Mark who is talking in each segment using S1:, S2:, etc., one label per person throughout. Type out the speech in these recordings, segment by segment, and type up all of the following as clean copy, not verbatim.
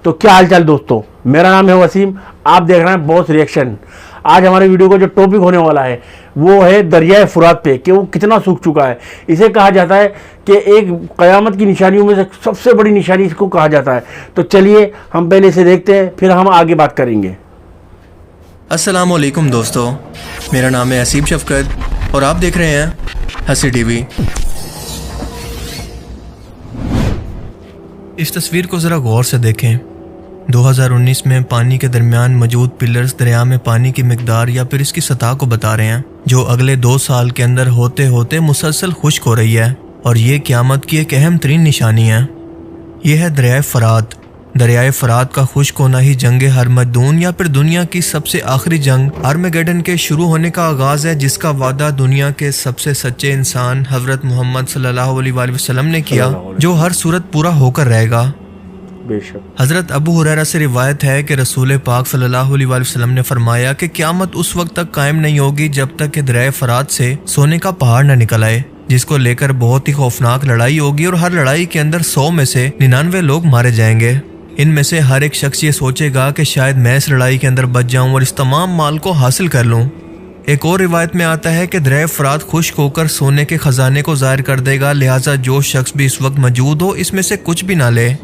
S1: तो क्या हालचाल दोस्तों, मेरा नाम है वसीम। आप देख रहे हैं बॉस रिएक्शन। आज हमारे वीडियो का जो टॉपिक होने वाला है वो है दरियाए फुरात पे कि वो कितना सूख चुका है। इसे कहा जाता है कि एक क़यामत की निशानियों में से सबसे बड़ी निशानी इसको कहा जाता है। तो चलिए हम पहले इसे देखते हैं, फिर हम आगे बात करेंगे।
S2: अस्सलामुअलैकुम दोस्तों, मेरा नाम है हसीब शफकत और आप देख रहे हैं हसी टीवी। इस तस्वीर को ज़रा गौर से देखें। 2019 में पानी के दरमियान मौजूद पिलर्स दरिया में पानी की मिकदार या फिर इसकी सतह को बता रहे हैं, जो अगले 2 साल के अंदर होते होते मुसलसल खुश्क हो रही है और ये क़यामत की एक अहम तरीन निशानी है। यह है दरियाए फरात। दरियाए फरात का खुश्क होना ही जंग हरमदून या फिर दुनिया की सबसे आखिरी जंग आर्मेगेडन के शुरू होने का आगाज़ है, जिसका वादा दुनिया के सबसे सच्चे इंसान हज़रत मोहम्मद सल्लल्लाहु अलैहि वसल्लम ने किया, जो हर सूरत पूरा होकर रहेगा। हज़रत अबू हुरैरा से रिवायत है कि रसूल पाक सल्लल्लाहु अलैहि वसल्लम ने फरमाया कि क़यामत उस वक्त तक कायम नहीं होगी जब तक कि दरियाए फरात से सोने का पहाड़ न निकल आए, जिसको लेकर बहुत ही खौफनाक लड़ाई होगी और हर लड़ाई के अंदर 100 में से 99 लोग मारे जाएंगे। इनमें से हर एक शख्स ये सोचेगा कि शायद मैं इस लड़ाई के अंदर बच जाऊं और इस तमाम माल को हासिल कर लूं। एक और रिवायत में आता है कि दरियाए फरात खुश्क होकर सोने के खजाने को ज़ाहिर कर देगा, लिहाजा जो शख्स भी इस वक्त मौजूद हो इसमें से कुछ भी ना ले।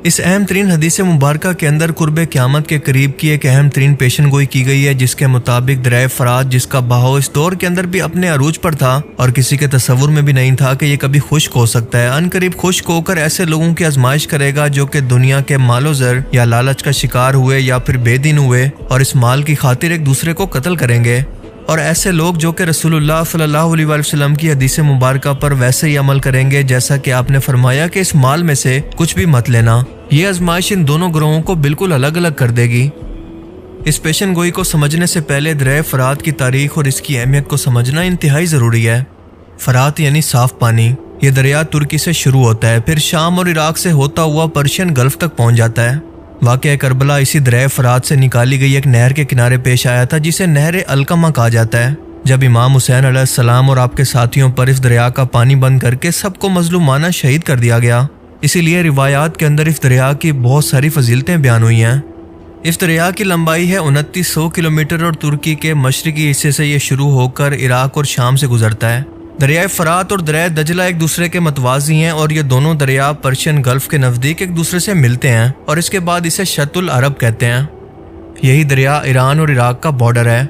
S2: इस अहम तरीन हदीस मुबारका के अंदर कुर्बे क़यामत के करीब की एक अहम तरीन पेशन गोई की गई है, जिसके मुताबिक दरियाए फरात, जिसका बहाव इस दौर के अंदर भी अपने अरूज पर था और किसी के तसव्वुर में भी नहीं था कि ये कभी खुश्क हो सकता है, अनकरीब खुश्क होकर ऐसे लोगों की आजमाइश करेगा जो कि दुनिया के मालो ज़र या लालच का शिकार हुए या फिर बेदीन हुए और इस माल की खातिर एक दूसरे को कत्ल करेंगे। और ऐसे लोग जो कि रसूलुल्लाह सल्लल्लाहु अलैहि वसल्लम की हदीस मुबारका पर वैसे ही अमल करेंगे जैसा कि आपने फरमाया कि इस माल में से कुछ भी मत लेना। ये आजमाइश इन दोनों ग्रोहों को बिल्कुल अलग अलग कर देगी। इस पेशन गोई को समझने से पहले दरियाए फरात की तारीख और इसकी अहमियत को समझना इंतहाई ज़रूरी है। फरात यानी साफ पानी। ये दरिया तुर्की से शुरू होता है, फिर शाम और इराक से होता हुआ पर्शियन गल्फ तक पहुंच जाता है। वाक़या करबला इसी दरियाए फरात से निकाली गई एक नहर के किनारे पेश आया था, जिसे नहर अलकमा कहा जाता है। जब इमाम हुसैन अलैहिस्सलाम और आपके साथियों पर इस दरिया का पानी बंद करके सबको मजलूमाना शहीद कर दिया गया, इसीलिए रिवायात के अंदर इस दरिया की बहुत सारी फजीलतें बयान हुई हैं। इस दरिया की लंबाई है 2900 किलोमीटर और तुर्की के मशरकी हिस्से से ये शुरू होकर इराक और शाम से गुजरता है। दरियाए फरात और दरियाए दजला एक दूसरे के मतवाजी हैं और ये दोनों दरिया पर्शियन गल्फ के नज़दीक एक दूसरे से मिलते हैं और इसके बाद इसे शतुल अरब कहते हैं। यही दरिया ईरान और इराक का बॉर्डर है।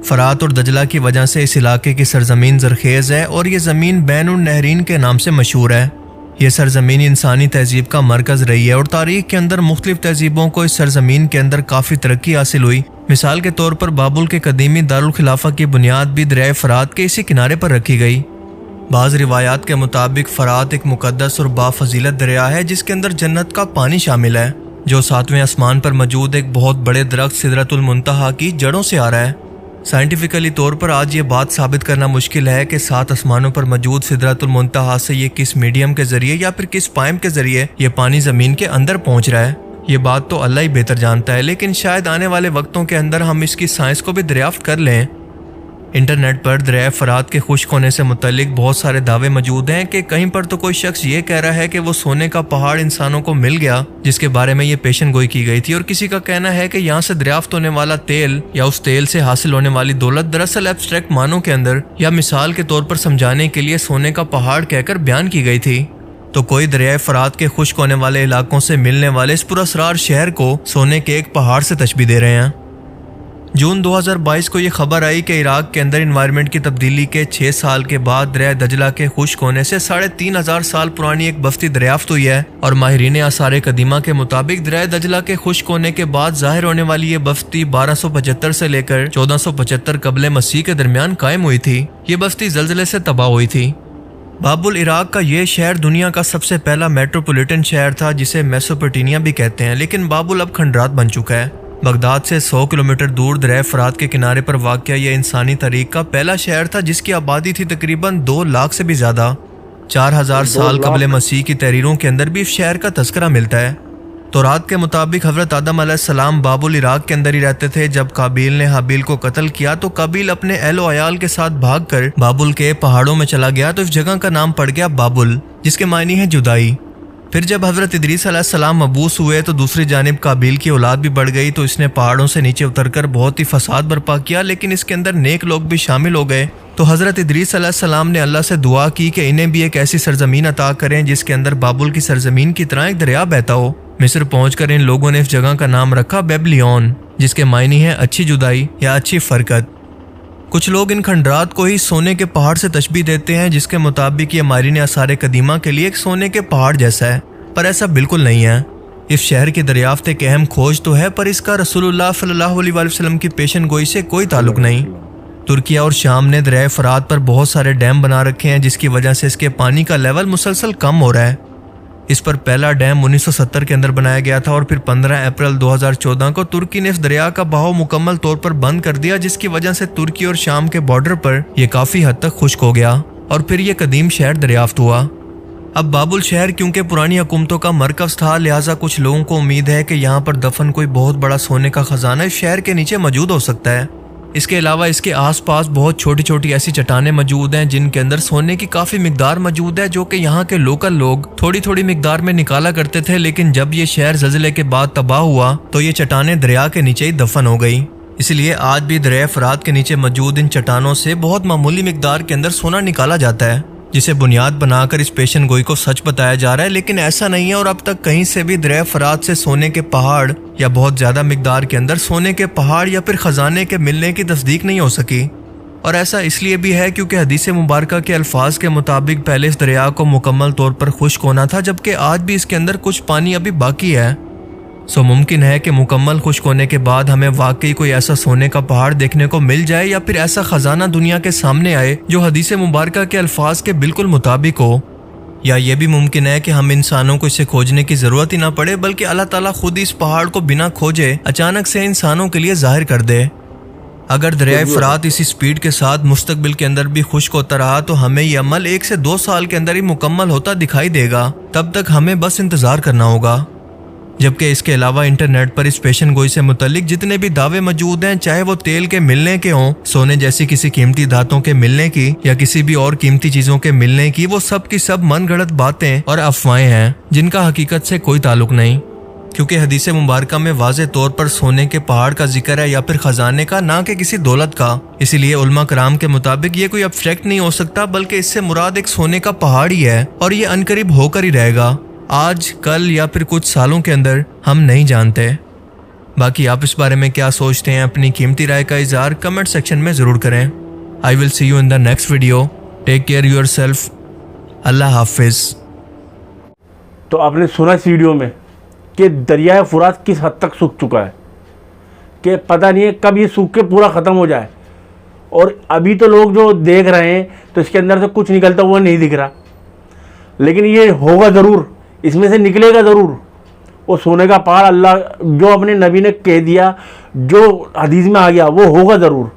S2: फरात और दजला की वजह से इस इलाके की सरजमीन जरखेज़ है और ये ज़मीन बैनुन नहरीन के नाम से मशहूर है। ये सरजमीन इंसानी तहजीब का मरकज़ रही है और तारीख के अंदर मुख्तलिफ तहजीबों को इस सरजमीन के अंदर काफ़ी तरक्की हासिल हुई। मिसाल के तौर पर बाबुल के कदीमी दारुल खिलाफा की बुनियाद भी दरियाए फरात के इसी किनारे पर रखी गई। बाज़ रिवायात के मुताबिक फरात एक मुकद्दस और बाफजीलत दरिया है, जिसके अंदर जन्नत का पानी शामिल है, जो 7वें आसमान पर मौजूद एक बहुत बड़े दरख्त सिदरतुल मुंतहा की जड़ों से आ रहा है। साइंटिफिकली तौर पर आज ये बात साबित करना मुश्किल है कि 7 आसमानों पर मौजूद सिदरतुल मुंतहा से ये किस मीडियम के जरिए या फिर किस पाइप के जरिए ये पानी ज़मीन के अंदर पहुंच रहा है। ये बात तो अल्लाह ही बेहतर जानता है, लेकिन शायद आने वाले वक्तों के अंदर हम इसकी साइंस को भी दरियाफ्त कर लें। इंटरनेट पर दरियाए फरात के खुश्क होने से मुतल्लिक बहुत सारे दावे मौजूद हैं कि कहीं पर तो कोई शख्स ये कह रहा है कि वो सोने का पहाड़ इंसानों को मिल गया जिसके बारे में ये पेशन गोई की गई थी, और किसी का कहना है कि यहाँ से दरियाफ्त होने वाला तेल या उस तेल से हासिल होने वाली दौलत दरअसल एब्स्ट्रैक्ट मानों के अंदर या मिसाल के तौर पर समझाने के लिए सोने का पहाड़ कहकर बयान की गई थी। तो कोई दरियाए फरात के खुश्क होने वाले इलाकों से मिलने वाले इस पुरअसरार शहर को सोने के एक पहाड़ से तशबीह दे रहे हैं। जून 2022 को ये खबर आई कि इराक के अंदर इन्वायरमेंट की तब्दीली के 6 साल के बाद दरियाए दजला के खुश्क होने से 3500 साल पुरानी एक बस्ती दरियाफ्त हुई है और माहिरीन आसार कदीमा के मुताबिक दरियाए दजला के खुश्क होने के बाद जाहिर होने वाली ये बस्ती 1275 से लेकर 1475 कबले मसीह के दरमियान कायम हुई थी। ये बस्ती जल्जले से तबाह हुई थी। बाबुल इराक का ये शहर दुनिया का सबसे पहला मेट्रोपॉलिटन शहर था, जिसे मेसोपोटामिया भी कहते हैं, लेकिन बाबुल अब खंडरात बन चुका है। बगदाद से 100 किलोमीटर दूर दरियाए फरात के किनारे पर वाक़या यह इंसानी तारीख का पहला शहर था, जिसकी आबादी थी तकरीबन 2 लाख से भी ज़्यादा। 4000 साल कबले मसीह की तहरीरों के अंदर भी इस शहर का तस्करा मिलता है। तौरात के मुताबिक हज़रत आदम अलैहिस्सलाम बाबुल इराक के अंदर ही रहते थे। जब काबिल ने हाबिल को कत्ल किया तो काबिल अपने अहलो अयाल के साथ भागकर बाबुल के पहाड़ों में चला गया, तो इस जगह का नाम पड़ गया बाबुल, जिसके मायने है जुदाई। फिर जब हज़रत इदरीस अलैहिस्सलाम मबूस हुए तो दूसरी जानिब काबिल की औलाद भी बढ़ गई, तो इसने पहाड़ों से नीचे उतरकर बहुत ही फसाद बर्पा किया, लेकिन इसके अंदर नेक लोग भी शामिल हो गए। तो हज़रत इदरीस अलैहिस्सलाम ने अल्लाह से दुआ की कि इन्हें भी एक ऐसी सरजमीन अता करें जिसके अंदर बाबुल की सरजमीन की तरह एक दरिया बहता हो। मिस्र पहुंचकर इन लोगों ने इस जगह का नाम रखा बेबलियन, जिसके मायने है अच्छी जुदाई या अच्छी फरकत। कुछ लोग इन खंडरात को ही सोने के पहाड़ से तशबीह देते हैं, जिसके मुताबिक ये माहिरीन आसार कदीमा के लिए एक सोने के पहाड़ जैसा है, पर ऐसा बिल्कुल नहीं है। इस शहर की दरियाफ्त एक अहम खोज तो है, पर इसका रसूलुल्लाह सल्लल्लाहु अलैहि वसल्लम की पेशन गोई से कोई ताल्लुक नहीं। तुर्किया और शाम ने दरिया फरात पर बहुत सारे डैम बना रखे हैं, जिसकी वजह से इसके पानी का लेवल मुसलसल कम हो रहा है। इस पर पहला डैम 1970 के अंदर बनाया गया था और फिर 15 अप्रैल 2014 को तुर्की ने इस दरिया का बहाव मुकम्मल तौर पर बंद कर दिया, जिसकी वजह से तुर्की और शाम के बॉर्डर पर यह काफी हद तक खुश्क हो गया और फिर यह कदीम शहर दरियाफ्त हुआ। अब बाबुल शहर क्योंकि पुरानी हुकूमतों का मरकज था, लिहाजा कुछ लोगों को उम्मीद है कि यहाँ पर दफन कोई बहुत बड़ा सोने का खजाना इस शहर के नीचे मौजूद हो सकता है। इसके अलावा इसके आसपास बहुत छोटी छोटी ऐसी चट्टानें मौजूद हैं जिनके अंदर सोने की काफ़ी मिकदार मौजूद है, जो कि यहाँ के लोकल लोग थोड़ी थोड़ी मिकदार में निकाला करते थे, लेकिन जब ये शहर ज़लज़ले के बाद तबाह हुआ तो ये चट्टानें दरिया के नीचे ही दफन हो गई। इसलिए आज भी दरिया फरात के नीचे मौजूद इन चट्टानों से बहुत मामूली मिकदार के अंदर सोना निकाला जाता है, जिसे बुनियाद बनाकर इस पेशन गोई को सच बताया जा रहा है, लेकिन ऐसा नहीं है। और अब तक कहीं से भी दरिया फरात से सोने के पहाड़ या बहुत ज्यादा मिकदार के अंदर सोने के पहाड़ या फिर खजाने के मिलने की तस्दीक नहीं हो सकी। और ऐसा इसलिए भी है क्योंकि हदीस मुबारका के अल्फाज के मुताबिक पहले इस दरिया को मुकम्मल तौर पर खुश्क होना था, जबकि आज भी इसके अंदर कुछ पानी अभी बाकी है। सो मुमकिन है कि मुकम्मल खुश्क होने के बाद हमें वाकई कोई ऐसा सोने का पहाड़ देखने को मिल जाए या फिर ऐसा खजाना दुनिया के सामने आए जो हदीस मुबारका के अल्फाज के बिल्कुल मुताबिक हो। या ये भी मुमकिन है कि हम इंसानों को इसे खोजने की जरूरत ही ना पड़े, बल्कि अल्लाह ताला खुद इस पहाड़ को बिना खोजे अचानक से इंसानों के लिए जाहिर कर दे। अगर दरिया फरात इसी स्पीड के साथ मुस्तकबिल के अंदर भी खुश्क होता रहा तो हमें यह अमल 1 से 2 साल के अंदर ही मुकम्मल होता दिखाई देगा। तब तक हमें बस इंतजार करना होगा। जबकि इसके अलावा इंटरनेट पर इस पेशन गोई से मुतल्लिक जितने भी दावे मौजूद हैं, चाहे वो तेल के मिलने के हों, सोने जैसी किसी कीमती धातों के मिलने की या किसी भी और कीमती चीजों के मिलने की, वो सब की सब मनगढ़ंत बातें और अफवाहें हैं जिनका हकीकत से कोई ताल्लुक नहीं। क्योंकि हदीस मुबारका में वाज़े तौर पर सोने के पहाड़ का जिक्र है या फिर खजाने का, ना कि किसी दौलत का। इसीलिए उलमा कराम के मुताबिक ये कोई अब्स्ट्रैक्ट नहीं हो सकता, बल्कि इससे मुराद एक सोने का पहाड़ ही है और ये अनकरीब होकर ही रहेगा, आज कल या फिर कुछ सालों के अंदर, हम नहीं जानते। बाकी आप इस बारे में क्या सोचते हैं, अपनी कीमती राय का इज़हार कमेंट सेक्शन में ज़रूर करें। I will see you in the next video. Take care yourself. अल्लाह हाफिज़।
S1: तो आपने सुना इस वीडियो में कि दरिया फुरात किस हद तक सूख चुका है, कि पता नहीं है कब ये सूख के पूरा ख़त्म हो जाए। और अभी तो लोग जो देख रहे हैं तो इसके अंदर से कुछ निकलता हुआ नहीं दिख रहा, लेकिन ये होगा ज़रूर, इसमें से निकलेगा ज़रूर वो सोने का पहाड़। अल्लाह जो अपने नबी ने कह दिया, जो हदीस में आ गया, वो होगा ज़रूर।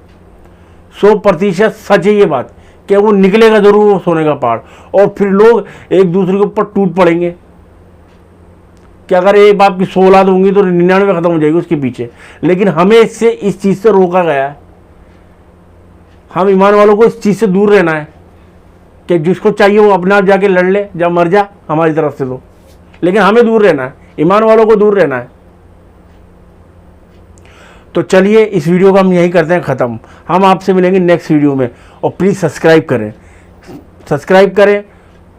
S1: 100% सच है ये बात कि वो निकलेगा ज़रूर वो सोने का पहाड़। और फिर लोग एक दूसरे के ऊपर टूट पड़ेंगे कि अगर एक बाप की 100 औलाद होंगी तो 99 ख़त्म हो जाएगी उसके पीछे। लेकिन हमें इससे इस चीज़ से रोका गया है। हम ईमान वालों को इस चीज़ से दूर रहना है कि जिसको चाहिए वो अपने आप जाके लड़ ले, जब मर जा हमारी तरफ से तो, लेकिन हमें दूर रहना है, ईमान वालों को दूर रहना है। तो चलिए इस वीडियो को हम यहीं करते हैं ख़त्म। हम आपसे मिलेंगे नेक्स्ट वीडियो में। और प्लीज़ सब्सक्राइब करें,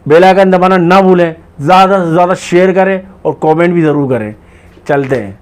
S1: बेल आइकन दबाना ना भूलें, ज़्यादा से ज़्यादा शेयर करें और कमेंट भी ज़रूर करें। चलते हैं।